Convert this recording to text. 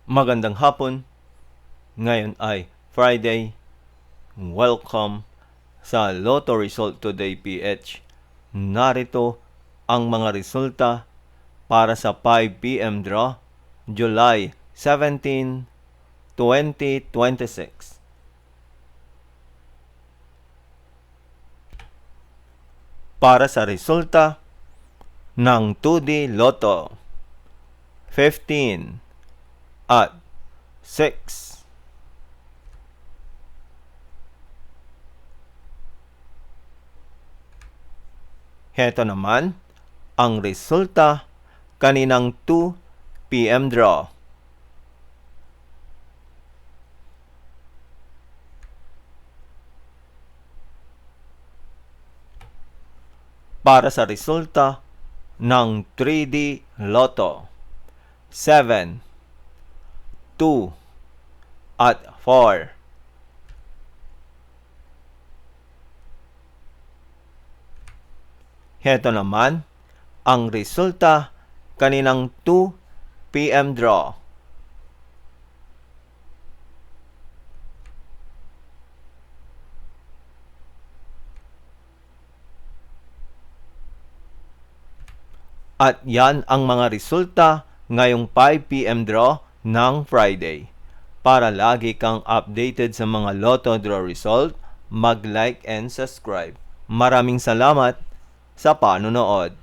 Magandang hapon. Ngayon ay Friday. Welcome sa Lotto Result Today PH. Narito ang mga resulta para sa 5 p.m. draw, July 17, 2026. Para sa resulta ng 2D Lotto, 15 at 6. Heto naman ang resulta kaninang 2 p.m. draw. Para sa resulta ng 3D Lotto, 7, 2, at 4. Heto naman ang resulta kaninang 2 p.m. draw. At yan ang mga resulta ngayong 5 p.m. draw ng Friday. Para lagi kang updated sa mga Lotto draw result, mag-like and subscribe. Maraming salamat sa panonood.